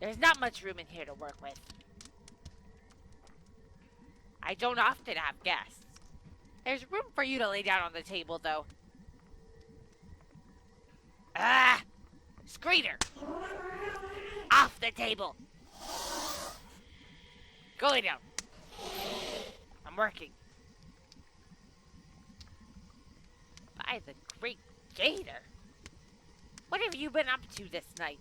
There's not much room in here to work with. I don't often have guests. There's room for you to lay down on the table, though. Ah! Screeter! Off the table! Go lay down. I'm working. By the great Gator! What have you been up to this night?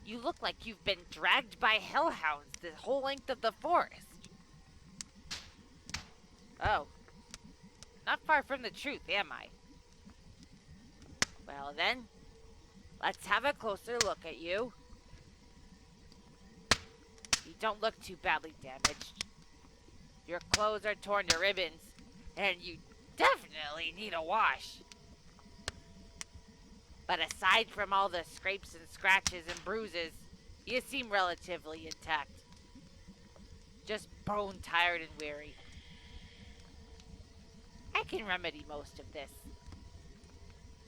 You look like you've been dragged by hellhounds the whole length of the forest. Oh. Not far from the truth, am I? Well then, let's have a closer look at you. You don't look too badly damaged. Your clothes are torn to ribbons, and you definitely need a wash. But aside from all the scrapes and scratches and bruises, you seem relatively intact. Just bone-tired and weary. I can remedy most of this.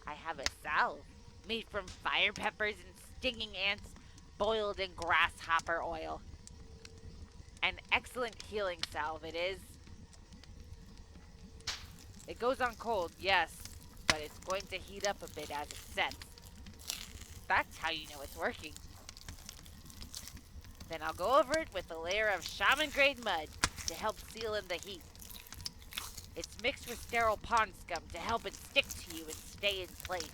I have a salve made from fire peppers and stinging ants boiled in grasshopper oil. An excellent healing salve it is. It goes on cold, yes, but it's going to heat up a bit as it sets. That's how you know it's working. Then I'll go over it with a layer of shaman-grade mud to help seal in the heat. It's mixed with sterile pond scum to help it stick to you and stay in place.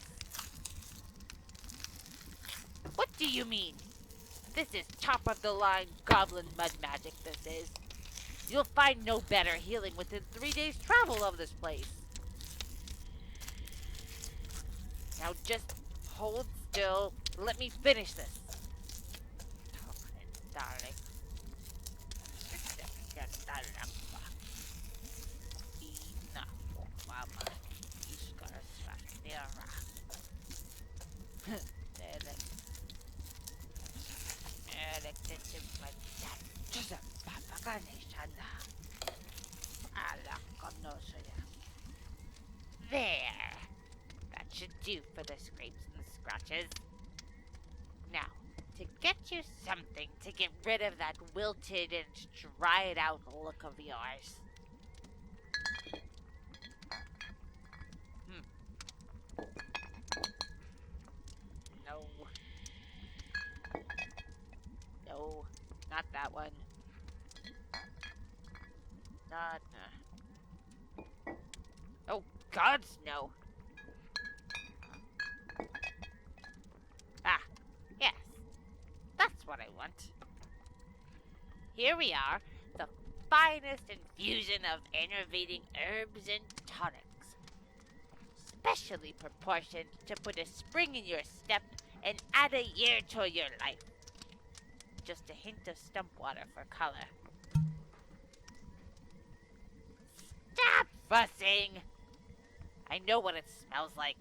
What do you mean? This is top-of-the-line goblin mud magic, this is. You'll find no better healing within 3 days' travel of this place. Now just hold still. Let me finish this. Darling. There. That should do for the scrapes and the scratches. Now, to get you something to get rid of that wilted and dried out look of yours. No. No, not that one. Not. Oh, gods, no. Ah, yes. That's what I want. Here we are, the finest infusion of enervating herbs and tonics. Specially proportioned to put a spring in your step and add a year to your life. Just a hint of stump water for color. Stop fussing! I know what it smells like.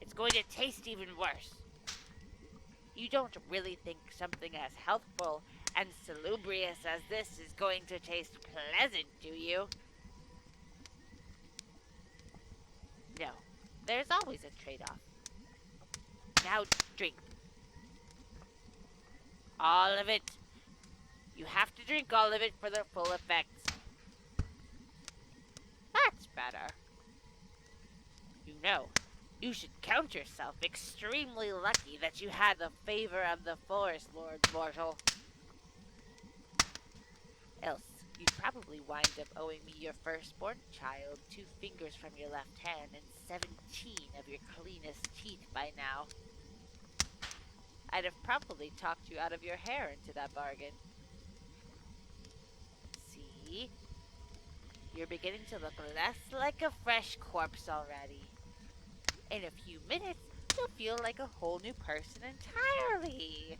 It's going to taste even worse. You don't really think something as healthful and salubrious as this is going to taste pleasant, do you? No, there's always a trade-off. Now drink. All of it. You have to drink all of it for the full effects. That's better. You know, you should count yourself extremely lucky that you had the favor of the Forest Lord, mortal. Else, you'd probably wind up owing me your firstborn child, 2 fingers from your left hand, and 17 of your cleanest teeth by now. I'd have probably talked you out of your hair into that bargain. See? You're beginning to look less like a fresh corpse already. In a few minutes, you'll feel like a whole new person entirely.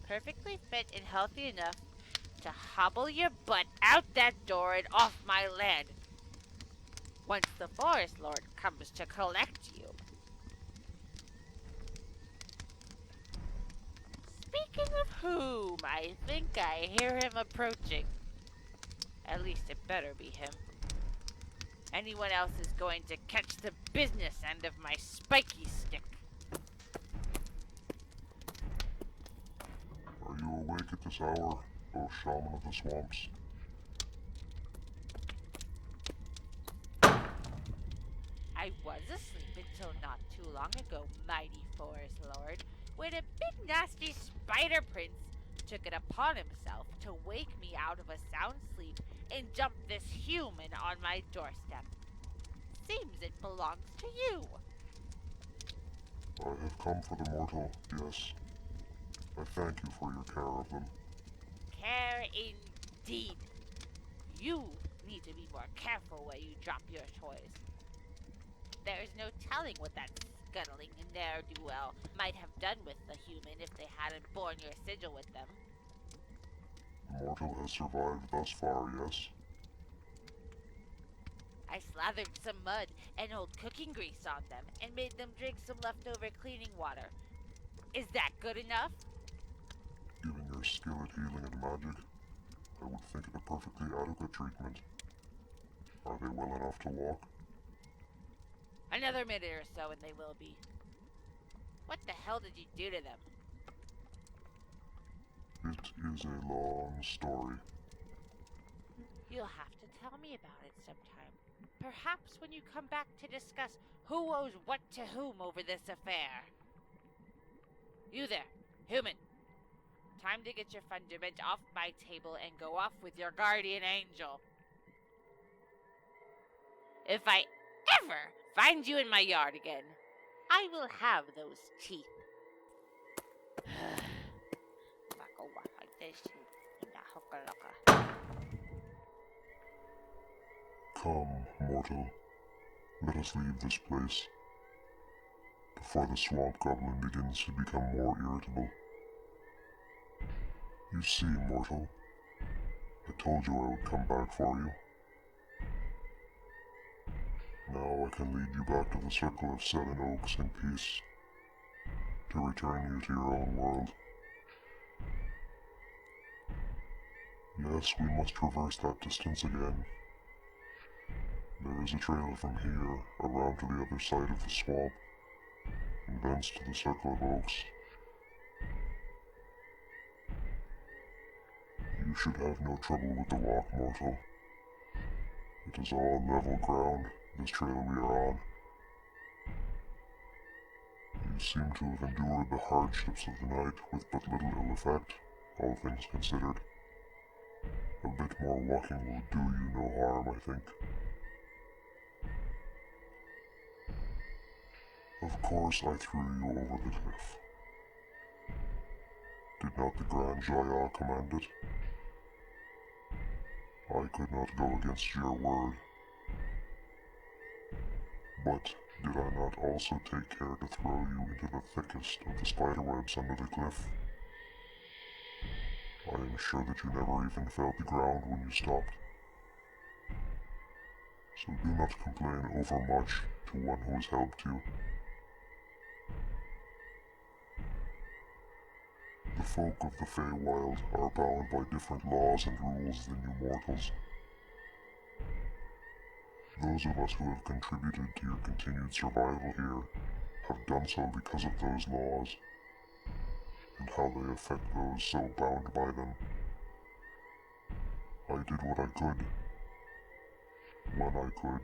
Perfectly fit and healthy enough to hobble your butt out that door and off my land once the Forest Lord comes to collect you. Speaking of whom, I think I hear him approaching. At least it better be him. Anyone else is going to catch the business end of my spiky stick. at this hour, O shaman of the swamps? I was asleep until not too long ago, mighty forest lord, when a big nasty spider prince took it upon himself to wake me out of a sound sleep and dump this human on my doorstep. Seems it belongs to you. I have come for the mortal, yes. I thank you for your care of them. Care indeed. You need to be more careful where you drop your toys. There's no telling what that scuttling ne'er-do-well might have done with the human if they hadn't borne your sigil with them. The mortal has survived thus far, yes? I slathered some mud and old cooking grease on them and made them drink some leftover cleaning water. Is that good enough? Given your skill at healing and magic, I would think it a perfectly adequate treatment. Are they well enough to walk? Another minute or so and they will be. What the hell did you do to them? It is a long story. You'll have to tell me about it sometime. Perhaps when you come back to discuss who owes what to whom over this affair. You there, human. Time to get your fundament off my table and go off with your guardian angel. If I ever find you in my yard again, I will have those teeth. Come, mortal. Let us leave this place before the swamp goblin begins to become more irritable. You see, mortal, I told you I would come back for you. Now I can lead you back to the Circle of 7 Oaks in peace, to return you to your own world. Yes, we must traverse that distance again. There is a trail from here around to the other side of the swamp, and thence to the Circle of Oaks. You should have no trouble with the walk, mortal. It is all level ground, this trail we are on. You seem to have endured the hardships of the night with but little ill effect, all things considered. A bit more walking will do you no harm, I think. Of course I threw you over the cliff. Did not the Grand Jaya command it? I could not go against your word. But did I not also take care to throw you into the thickest of the spiderwebs under the cliff? I am sure that you never even felt the ground when you stopped. So do not complain overmuch to one who has helped you. The folk of the Faewild are bound by different laws and rules than you mortals. Those of us who have contributed to your continued survival here have done so because of those laws, and how they affect those so bound by them. I did what I could, when I could,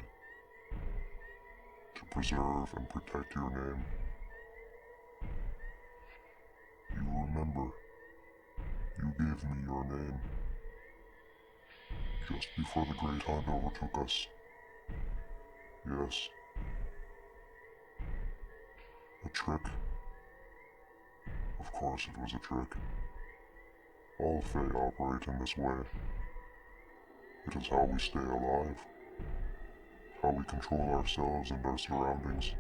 to preserve and protect your name. You remember, you gave me your name, just before the Great Hunt overtook us. Yes. A trick? Of course it was a trick. All Fae operate in this way. It is how we stay alive, how we control ourselves and our surroundings.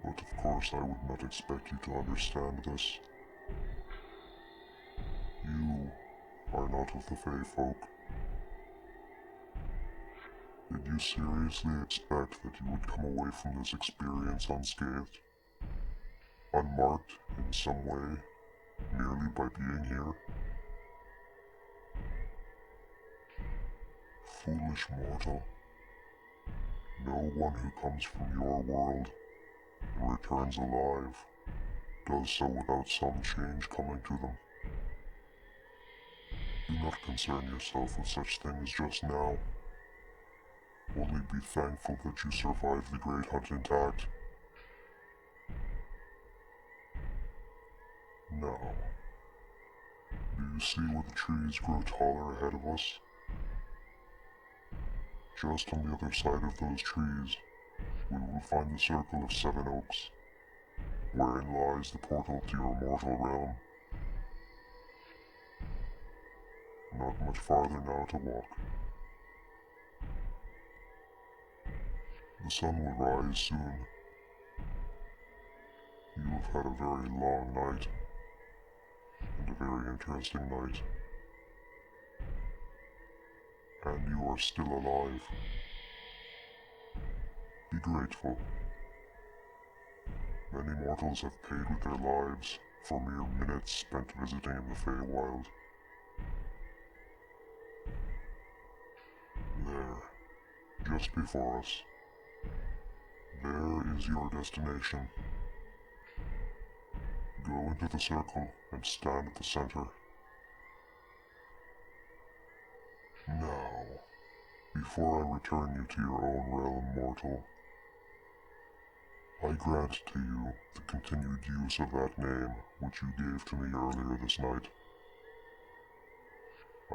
But of course I would not expect you to understand this. You are not of the Fae folk. Did you seriously expect that you would come away from this experience unscathed? Unmarked in some way, merely by being here? Foolish mortal. No one who comes from your world and returns alive does so without some change coming to them. Do not concern yourself with such things just now. Only be thankful that you survived the great hunt intact. Now, do you see where the trees grow taller ahead of us? Just on the other side of those trees, we will find the circle of 7 oaks, wherein lies the portal to your mortal realm. Not much farther now to walk. The sun will rise soon. You have had a very long night, and a very interesting night. And you are still alive. Be grateful. Many mortals have paid with their lives for mere minutes spent visiting in the Faewild. There, just before us. There is your destination. Go into the circle and stand at the center. Now, before I return you to your own realm, mortal, I grant to you the continued use of that name which you gave to me earlier this night.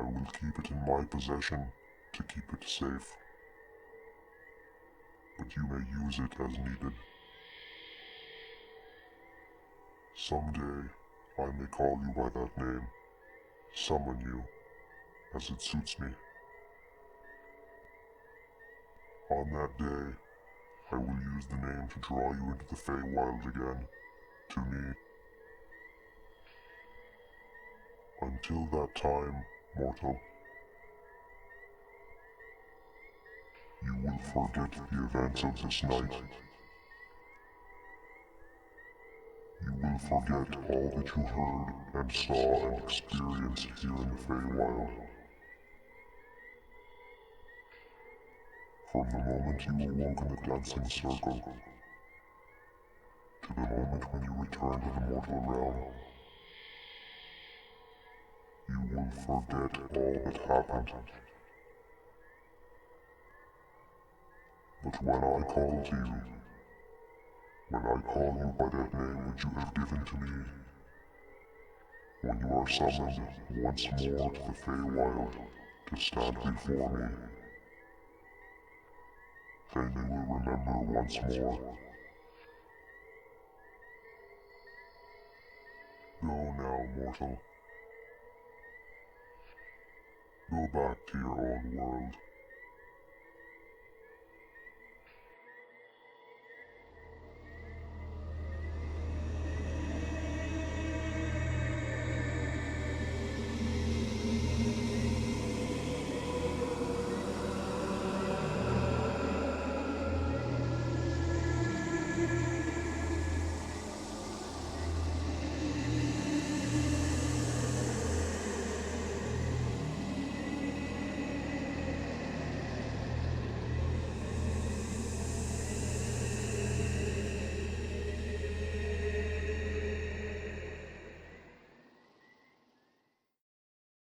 I will keep it in my possession to keep it safe, but you may use it as needed. Someday, I may call you by that name, summon you, as it suits me. On that day, I will use the name to draw you into the Faewild again, to me. Until that time, mortal, you will forget the events of this night. You will forget all that you heard and saw and experienced here in the Faewild. From the moment you awoke in the dancing circle, to the moment when you return to the mortal realm, you will forget all that happened. But when I call to you, when I call you by that name which you have given to me, when you are summoned once more to the Faewild to stand before me, then you will remember once more. Go now, mortal. Go back to your own world.